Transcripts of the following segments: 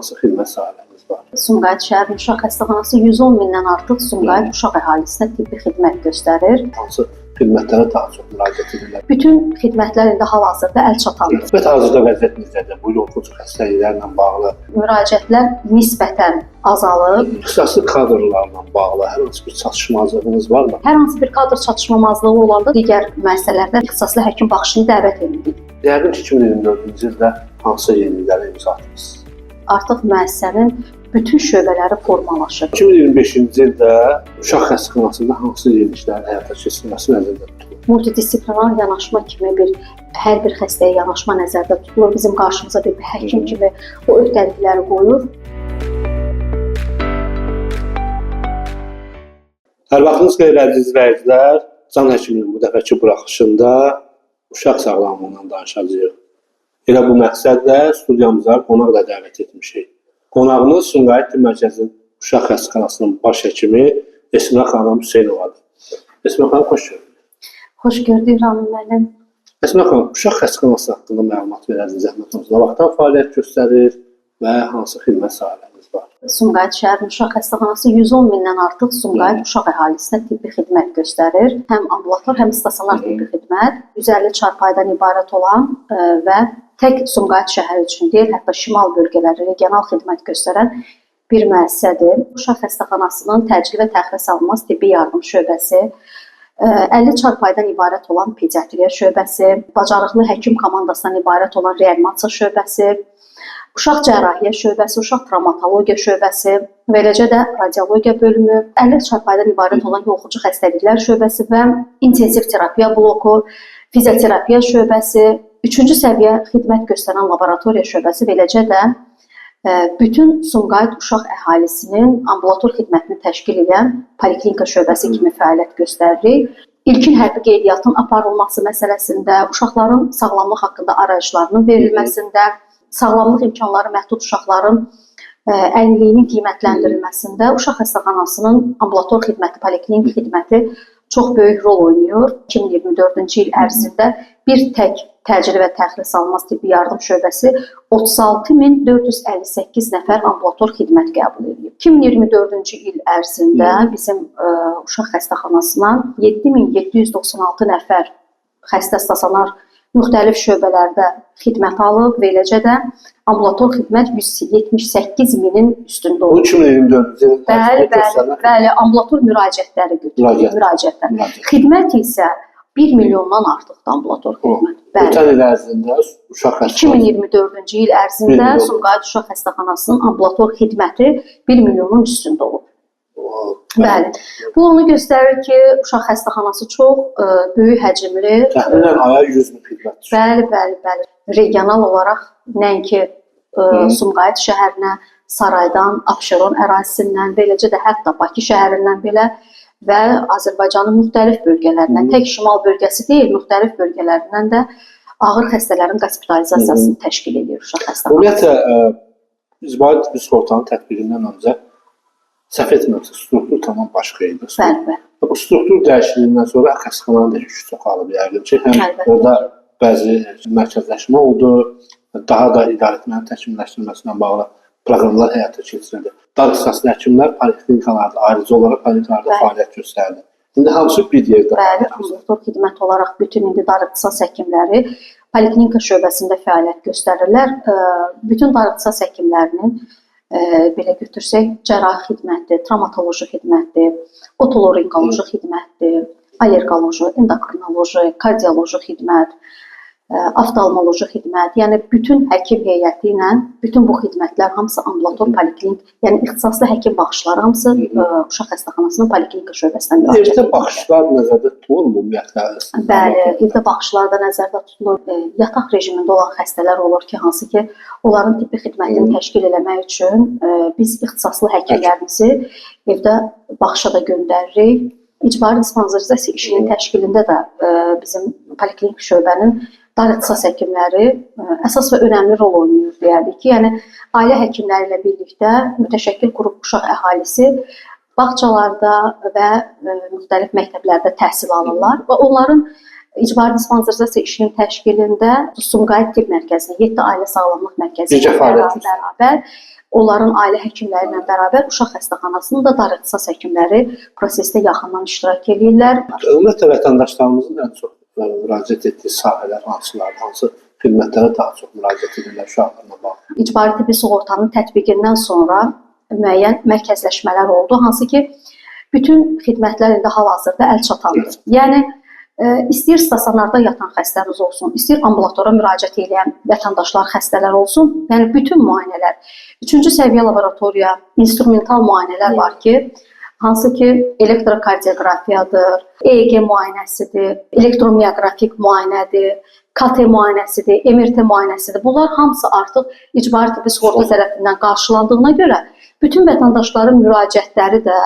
hansı xidmət sahələriniz var? Sumqayıt şəhər Uşaq Xəstəxanası 110 mindən artıq Sumqayıt uşaq əhalisinə tibbi xidmət göstərir. Hansı xidmətlərə daha çox müraciət edirlər? Bütün xidmətlər indi hal-hazırda əlçatandır. Xidmət hazırda vəziyyət necədir? Bu yoluxucu xəstəliklərlə bağlı, Müraciətlər nisbətən azalıb. ixtisaslı kadrlarla bağlı hər hansı bir çatışmazlığınız varmı? Hər hansı bir kadr çatışmamazlığı olanda digər müəssisələrdə ixtisaslı həkim baxışını dəvət edirik. Yəqin ki, 2024-cü ildə hansı yeniliklərə imza atmışsınız? Artıq müəssisənin bütün şöbələri formalaşır. 2025-ci ildə uşaq xəstəxanasında hansı yeniliklərin həyata keçirilməsi nəzərdə tutulur? Multidisiplinar yanaşma kimi hər bir xəstəyə yanaşma nəzərdə tutulur. Bizim qarşımıza bir həkim kimi o öhdəlikləri qoyur. Hər vaxtınız xeyir əziz izləyicilər. Can həkiminin bu dəfəki buraxılışında uşaq sağlamlığından danışacağıq. Elə bu məqsədlə studiyamıza qonaq da dəvət etmişik. Qonağımız Sumqayıt Tibb Mərkəzinin Uşaq Xəstəxanasının baş həkimi Əsmə xanım Hüseynovadır. Əsmə xanım, xoş gəldiniz. Xoş gördük Ramin müəllim. Əsmə xanım, Uşaq Xəstəxanası haqqında məlumat verərsiniz zəhmət olmasa. Nə vaxtdan fəaliyyət göstərir və hansı xidmət sahələriniz var? Sumqayıt şəhər Uşaq Xəstəxanası 110 mindən artıq Sumqayıt uşaq əhalisinə tibbi xidmət göstərir. Həm ambulator, həm stasionar tibbi xidmət. 150 çarpayıdan ibarət olan və tək Sumqayıt şəhəri üçün deyil, hətta şimal bölgələri regional xidmət göstərən bir müəssisədir. Uşaq Xəstəxanasının təcili və təxirə salınmaz tibbi yardım şöbəsi, 50 çarpayıdan ibarət olan pediatriya şöbəsi, bacarıqlı həkim komandasından ibarət olan reanimasiya şöbəsi, uşaq cərrahiyyə şöbəsi, uşaq travmatologiya şöbəsi, və eləcə də radiologiya bölümü, 50 çarpayıdan ibarət olan yoluxucu xəstəliklər şöbəsi və intensiv terapiya bloku, fizioterapiya şöbəsi, 3-cü səviyyə xidmət göstərən laboratoriya şöbəsi və eləcə də bütün Sumqayıt uşaq əhalisinin ambulator xidmətini təşkil edən poliklinika şöbəsi kimi fəaliyyət göstəririk. İlkin hərbi qeydiyyatın aparılması məsələsində, uşaqların sağlamlıq haqqında arayışlarının verilməsində, sağlamlıq imkanları məhdud uşaqların əlilliyinin qiymətləndirilməsində Uşaq Xəstəxanasının ambulator xidməti, poliklinik xidməti çox böyük rol oynayır. 2024-cü il ərzində bir tək təcili və təxirə salınmaz tibbi yardım şöbəsi 36458 nəfər ambulator xidmət qəbul edir. 2024-cü il ərzində bizim Uşaq Xəstəxanasına 7796 nəfər xəstə stasionar müxtəlif şöbələrdə xidmət alıb və eləcə də ambulator xidmət 178 minin üstündə olub. 2024-cü il bəli, ambulator müraciətləri götürülür. Xidmət isə 1 milyondan artıqdır ambulator xidmət. Ötən il ərzində uşaq xəstəxanası 2024-cü il ərzində Sumqayıt Uşaq Xəstəxanasının ambulator xidməti 1 milyonun üstündə olub. Bəli. Bu onu göstərir ki, uşaq xəstəxanası çox böyük həcmli. Təxminən aya 100 min xidmət. Bəli. Regional olaraq nəinki Sumqayıt şəhərinə, Saraydan, Abşeron ərazisindən, beləcə də hətta Bakı şəhərindən belə və Azərbaycanın müxtəlif bölgələrindən, tək şimal bölgəsi deyil, müxtəlif bölgələrindən də ağır xəstələrin qospitalizasiyasını təşkil edir uşaq xəstəxanası. Ümumiyyətlə, icbari tibbi sığortanın tətbiqindən öncə səhv etmirəmsə, struktur tamam başqa idi. Bəli. Bu struktur dəyişikliyindən sonra xəstəxananın da yükü çoxalıb yəqin ki, həm orada bəzi mərkəzləşmə oldu, daha da idarəetmənin təkmilləşdirilməsinə bağlı proqramlar həyata keçirildi. Dar ixtisaslı həkimlər poliklinikalarda, ayrıca olaraq poliklinikalarda fəaliyyət göstərdi. İndi hamısı bir yerdə. Bəli, ambulator xidmət olaraq bütün indi dar ixtisas həkimləri poliklinika şöbəsində fəaliyyət göstərirlər. Bütün dar ixtisas həkimlərinin belə götürsək, cərrahi xidmətdir, travmatoloji xidmətdir, otolaryngoloji xidmətdir, allergoloji, endokrinoloji, kardioloji xidmət, oftalmoloji xidmət, yəni bütün həkim heyəti ilə bütün bu xidmətlər hamısı ambulator poliklinik, yəni ixtisaslı həkim baxışları hamısı Uşaq Xəstəxanasının poliklinika şöbəsindən müraciət edir. Evdə baxışlar nəzərdə tutulur ümumiyyətlə? Bəli, evdə baxışlar da nəzərdə tutulur. Yataq rejimində olan xəstələr olur ki, hansı ki, onların tibbi xidmətini təşkil eləmək üçün biz ixtisaslı həkimlərimizi evdə baxışa da göndəririk. İcbari dispanserizasiya işinin təşkilində də bizim poliklinik şöbənin dar ixtisas həkimləri əsas və önəmli rol oynayır deyərdik ki, yəni ailə həkimləri ilə birlikdə mütəşəkkil qrup uşaq əhalisi bağçalarda və müxtəlif məktəblərdə təhsil alırlar və onların İcbari dispanserizasiya işinin təşkilində Sumqayıt Tibb Mərkəzində 7 ailə sağlamlıq mərkəzi Bircə ilə fəaliyyət bərabər onların ailə həkimləri ilə bərabər uşaq xəstəxanasının da dar ixtisas həkimləri prosesdə yaxından iştirak edirlər. Ümumiyyətlə vətəndaşlarımızın ən çox müraciət etdiyi sahələr hansılardır? Hansı xidmətlərə daha çox müraciət edirlər uşaqlarına bağlı? İcbari tibbi sığortanın tətbiqindən sonra müəyyən mərkəzləşmələr oldu, hansı ki bütün xidmətlər indi hal-hazırda əl çatandır. Yəni istəyir stasionarda yatan xəstəniz olsun, istəyir ambulatora müraciət edən vətəndaşlar, xəstələr olsun, yəni bütün müayinələr, 3-cü səviyyə laboratoriya, instrumental müayinələr var ki, hansı ki elektrokardioqrafiyadır, EEG müayinəsidir, elektromioqrafik müayinədir, KT müayinəsidir, MRT müayinəsidir. Bunlar hamısı artıq icbari tibbi sığorta tərəfindən qarşılandığına görə bütün vətəndaşların müraciətləri də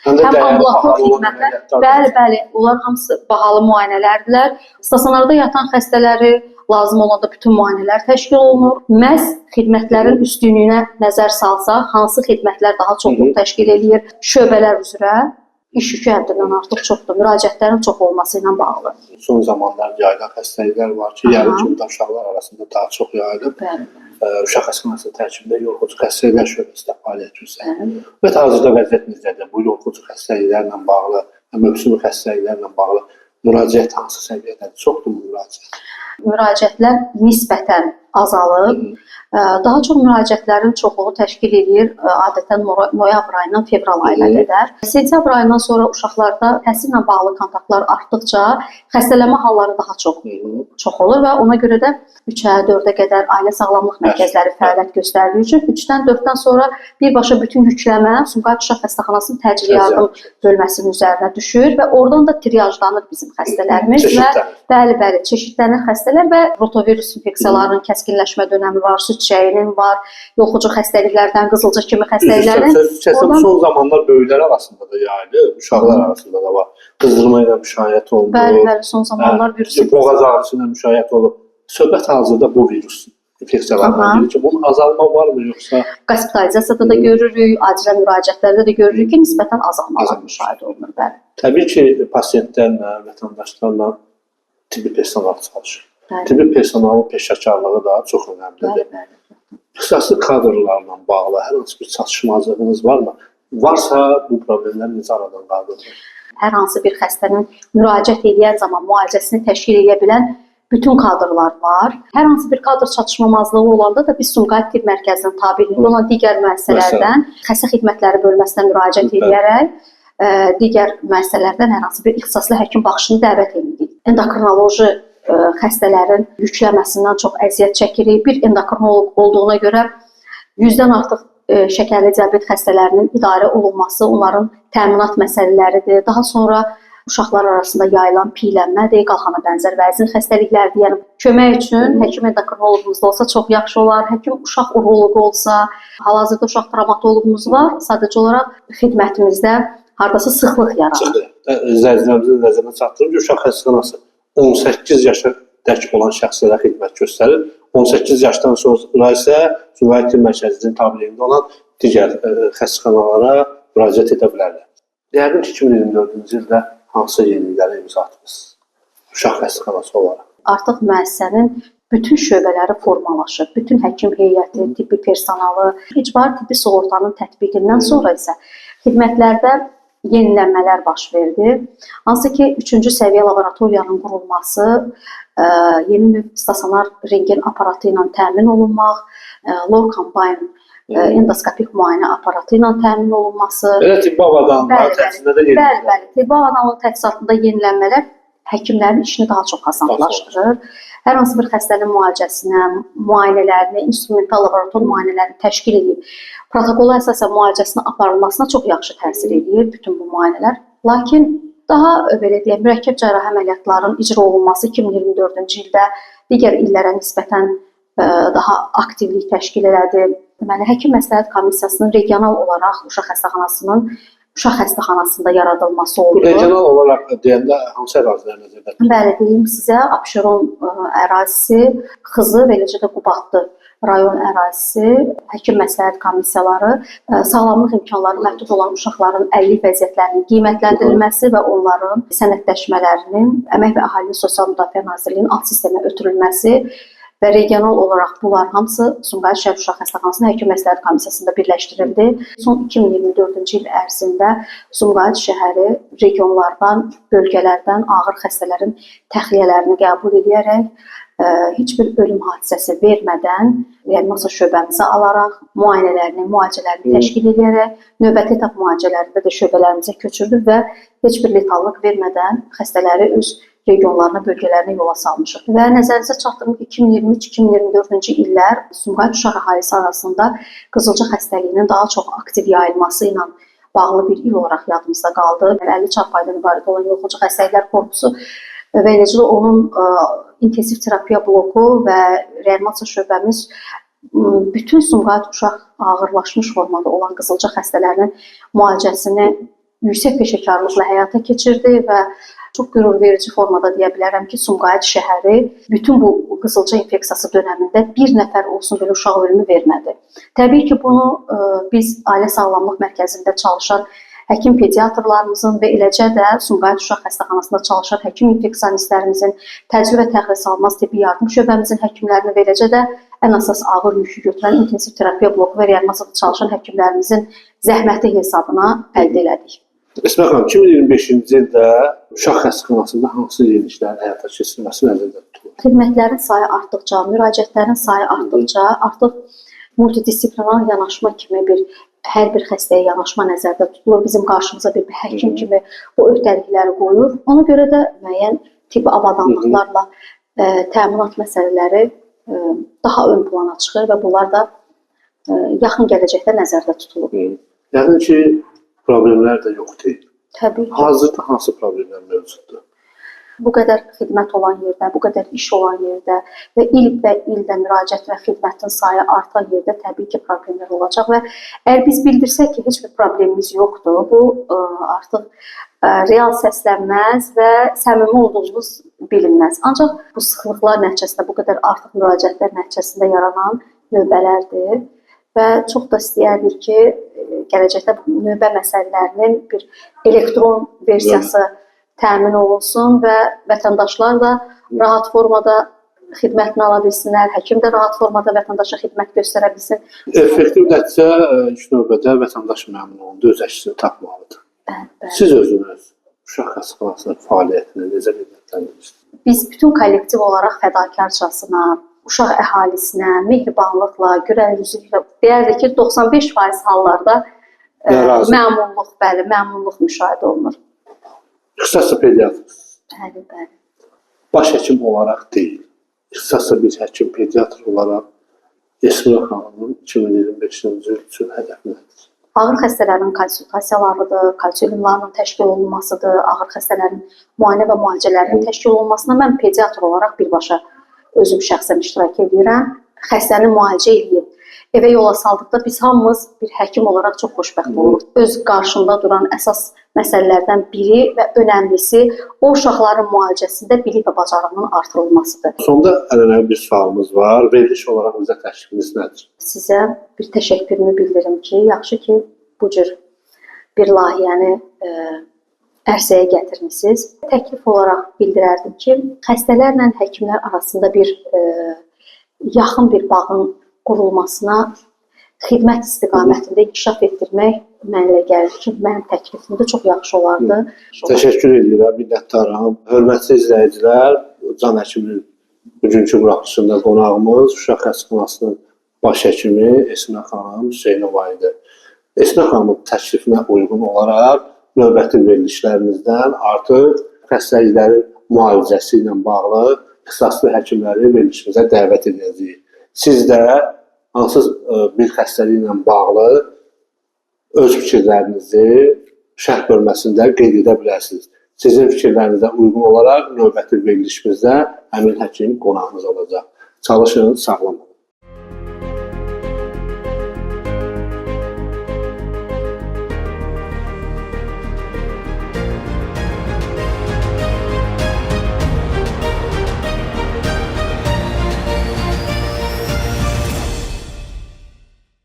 həm ambulator xidmətlər, bəli, onlar hamısı bahalı müayinələrdirlər. Stasionarda yatan xəstələri lazım olanda bütün müayinələr təşkil olunur. Məhz xidmətlərin üstünlüyünə nəzər salsaq, hansı xidmətlər daha çoxluq təşkil edir, şöbələr üzrə iş yükü həddindən artıq çoxdur. Müraciətlərin çox olması ilə bağlı. Son zamanlar yayılan xəstəliklər var ki, yəni ki, uşaqlar arasında daha çox yayılıb. Uşaq xəstəxanası tərkibində yoluxucu xəstəliklər şöbəsində fəaliyyət göstərir. Və hazırda vəziyyət necədir? Bu yoluxucu xəstəliklərlə bağlı, mövsümi xəstəliklərlə bağlı müraciət hansı səviyyədədir? Çoxdur müraciət. Müraciətlər nisbətən azalıb. Daha çox müraciətlərin çoxluğu təşkil edir adətən noyabr ayından fevral ayına qədər. Sentyabr ayından sonra uşaqlarda təhsillə bağlı kontaktlar artdıqca xəstələnmə halları daha çox olur və ona görə də 3-ə, 4-ə qədər ailə sağlamlıq mərkəzləri fəaliyyət göstərdiyi üçün 3-dən 4-dən sonra birbaşa bütün yükləmə Sumqayıt Uşaq Xəstəxanasının təcili yardım bölməsinin üzərinə düşür və oradan da triyajlanır bizim xəstələrimiz və bəli, çeşidlənir xəstələr və rotavirus infeksiyalarının kəskinləşmə dönəmi var, süd çəyinin var, yoluxucu xəstəliklərdən, qızılcıq kimi xəstəliklərin. Son zamanlar böyüklər arasında da yayılır, uşaqlar arasında da var. Qızdırma ilə müşayiət olundu. Bəli, son zamanlar virus boğaz ağrısı ilə müşayiət olunub. Söhbət hazırda bu virus infeksiyalarından gedir ki, bunun azalma varmı yoxsa? Hospitalizasiyada da görürük, acilə müraciətlərdə də görürük ki, nisbətən azalmalar müşahidə olunur. Bəli. Təbii ki, pasiyentlərlə, vətəndaşlarla tibbi personal çalışır. Tibbi personalın peşəkarlığı da çox önəmlidir. İxtisaslı kadrlarla bağlı hər hansı bir çatışmazlığınız varmı? Varsa bu problemlər necə aradan qaldırılır? Hər hansı bir xəstənin müraciət edən zaman müalicəsini təşkil edə bilən bütün kadrlar var. Hər hansı bir kadr çatışmamazlığı olanda da biz Sumqayıt Tibb Mərkəzinin tabeliyində olan digər müəssisələrdən xəstə xidmətləri bölməsinə müraciət edərək digər müəssisələrdən hər hansı bir ixtisaslı həkim baxışını dəvət edirik. Endokrinoloji xəstələrin yükləməsindən çox əziyyət çəkirik. Bir endokrinoloq olduğuna görə 100-dən artıq şəkərli diabet xəstələrinin idarə olunması, onların təminat məsələləridir. Daha sonra uşaqlar arasında yayılan piylənmədir, qalxana bənzər vəzin xəstəliklərdir. Yəni kömək üçün həkim endokrinoloqumuz da olsa çox yaxşı olar. Həkim uşaq uroloqu olsa, hal-hazırda uşaq travmatoloqumuz var. Sadəcə olaraq xidmətimizdə hardasa sıxlıq yaranır. İzləyicilərimizin nəzərinə çatdırım ki, uşaq xəstəxanası 18 yaşa dək olan şəxslərə xidmət göstərir. 18 yaşdan sonra isə Sumqayıt Tibb Mərkəzinin tabeliyində olan digər xəstəxanalara müraciət edə bilərlər. Yəqin ki, 2024-cü ildə hansı yeniliklərə imza atmışsınız uşaq xəstəxanası olaraq? Artıq müəssisənin bütün şöbələri formalaşıb, bütün həkim heyəti, tibbi personalı, icbari tibbi sığortanın tətbiqindən sonra isə xidmətlərdə yenilənmələr baş verdi. Hansı ki, 3-cü səviyyə laboratoriyanın qurulması, yeni növ stasionar rengen aparatı ilə təmin olunmaq, LOR Combine endoskopik müayinə aparatı ilə təmin olunması. Belə tibbi avadanlıqlar təchizatında da yenilənmələr. Bəli, tibbi avadanlıq təchizatında yenilənmələr həkimlərin işini daha çox asanlaşdırır. Hər hansı bir xəstənin müalicəsinə, müayinələrini, instrumental laborator müayinələrini təşkil edib, protokola əsasən müalicəsinin aparılmasına çox yaxşı təsir edir bütün bu müayinələr. Lakin daha belə deyək, mürəkkəb cərrahi əməliyyatların icra olunması 2024-cü ildə digər illərə nisbətən daha aktivlik təşkil elədi. Deməli, Həkim Məsləhət Komissiyasının regional olaraq Uşaq Xəstəxanasının uşaq xəstəxanasında yaradılması Bu oldu. regional olaraq deyəndə hansı ərazilər nəzərdə tutulur? Bəli, deyim sizə, Abşeron ərazisi, Xızı və eləcə də Qubadlı rayon ərazisi, həkim məsləhət komissiyaları, sağlamlıq imkanları məhdud olan uşaqların əlillik vəziyyətlərinin qiymətləndirilməsi və onların sənədləşmələrinin Əmək və Əhali Sosial Müdafiə Nazirliyinin alt sistemə ötürülməsi və regional olaraq bunlar hamısı Sumqayıt şəhər uşaq xəstəxanasının həkim məsləhət komissiyasında birləşdirildi. Son 2024-cü il ərzində Sumqayıt şəhəri regionlardan, bölgələrdən ağır xəstələrin təxliyələrini qəbul edərək heç bir ölüm hadisəsi vermədən reanimasiya şöbəmizə alaraq müayinələrini, müalicələrini təşkil edərək növbəti etap müalicələrində də şöbələrimizə köçürdük və heç bir letallıq vermədən xəstələri öz regionlarına, bölgələrinə yola salmışıq. Və nəzərinizə çatdırım ki, 2023-2024-cü illər Sumqayıt uşaq əhalisi arasında qızılca xəstəliyinin daha çox aktiv yayılması ilə bağlı bir il olaraq yadımızda qaldı. 50 çarpayıdan ibarət olan yoluxucu xəstəliklər korpusu və eləcə də onun intensiv terapiya bloku və reanimasiya şöbəmiz bütün Sumqayıt uşaq ağırlaşmış formada olan qızılca xəstələrinin müalicəsini yüksək peşəkarlıqla həyata keçirdi və çox qürur verici formada deyə bilərəm ki, Sumqayıt şəhəri bütün bu qızılca infeksiyası dönəmində bir nəfər olsun belə uşaq ölümü vermədi. Təbii ki, bunu biz Ailə Sağlamlıq Mərkəzində çalışan həkim pediatrlarımızın və eləcə də Sumqayıt uşaq xəstəxanasında çalışan həkim infeksionistlərimizin, təcrübə təxris almaz tibbi yardım şöbəmizin həkimlərini və eləcə də ən əsas ağır yükü götürən intensiv terapiya bloku və reanimasiyada çalışan həkimlərimizin zəhməti hesabına əldə elədik. Əsmə xanım, 2025-ci ildə uşaq xəstəxanasında hansı yeniliklərin həyata keçirilməsi nəzərdə tutulur? Xidmətlərin sayı artdıqca, müraciətlərin sayı artdıqca, artıq multidisiplinar yanaşma kimi hər bir xəstəyə yanaşma nəzərdə tutulur. Bizim qarşımıza bir həkim kimi bu öhdəlikləri qoyur. Ona görə də müəyyən tibbi avadanlıqlarla təminat məsələləri daha ön plana çıxır və bunlar da yaxın gələcəkdə nəzərdə tutulur. Yəni ki, problemlər də yox deyil. Təbii ki. Hazırda hansı problemlər mövcuddur? Bu qədər xidmət olan yerdə, bu qədər iş olan yerdə və ildə müraciət və xidmətin sayı artan yerdə təbii ki, problemlər olacaq və əgər biz bildirsək ki, heç bir problemimiz yoxdur, bu artıq real səslənməz və səmimi olduğumuz bilinməz. Ancaq bu sıxlıqlar nəticəsində, bu qədər artıq müraciətlər nəticəsində yaranan növbələrdir və çox da istəyərdik ki, gələcəkdə növbə məsələlərinin bir elektron versiyası təmin olunsun və vətəndaşlar da rahat formada xidmətini ala bilsinlər, həkim də rahat formada vətəndaşa xidmət göstərə bilsin. Effektiv nəticə ilk növbədə vətəndaş məmnunluğunda öz əksini tapmalıdır. Bəli. Siz özünüz uşaq xəstəxanasının fəaliyyətini necə qiymətləndirirsiniz? Biz bütün kollektiv olaraq fədakarcasına, uşaq əhalisinə, mehribanlıqla, görəliliklə deyərdik ki, 95% hallarda məmnunluq müşahidə olunur. İxtisasca pediatr. Bəli. Baş həkim olaraq deyil. İxtisasca bir həkim pediatr olaraq Esra xanımın 2025-ci il üçün hədəfi nədir? Ağır xəstələrin konsultasiyalarıdır, konsultalarının təşkil olunmasıdır, ağır xəstələrin müayinə və müalicələrinin təşkil olunmasına mən pediatr olaraq birbaşa özüm şəxsən iştirak edirəm. Xəstəni müalicə edib evə yola saldıqda biz hamımız bir həkim olaraq çox xoşbəxt oluruq. Öz qarşımda duran əsas məsələlərdən biri və önəmlisi o uşaqların müalicəsində bilik və bacarığının artırılmasıdır. Sonda ənənəvi bir sualımız var. Veriliş olaraq bizə təklifiniz nədir? Sizə bir təşəkkürümü bildirim ki, yaxşı ki, bu cür bir layihəni ərsəyə gətirmisiniz. Təklif olaraq bildirərdim ki, xəstələrlə həkimlər arasında bir yaxın bir bağın qurulmasına xidmət istiqamətində inkişaf etdirmək mənə gəlir ki, mənim təklifimdə çox yaxşı olardı. Təşəkkür edirəm, minnətdaram. Hörmətli izləyicilər, Can Həkimin bugünkü buraxılışında qonağımız uşaq xəstəxanasının baş həkimi Esmə xanım Hüseynova idi. Esmə xanımın təklifinə uyğun olaraq növbəti verilişlərimizdən artıq xəstəliklərin müalicəsi ilə bağlı ixtisaslı həkimləri verilişimizə dəvət edəcəyik. Siz də hansı bir xəstəliklə bağlı öz fikirlərinizi şərh bölməsində qeyd edə bilərsiniz. Sizin fikirlərinizə uyğun olaraq növbəti verilişimizdə həmin həkim qonağımız olacaq. Çalışın, sağlam olun.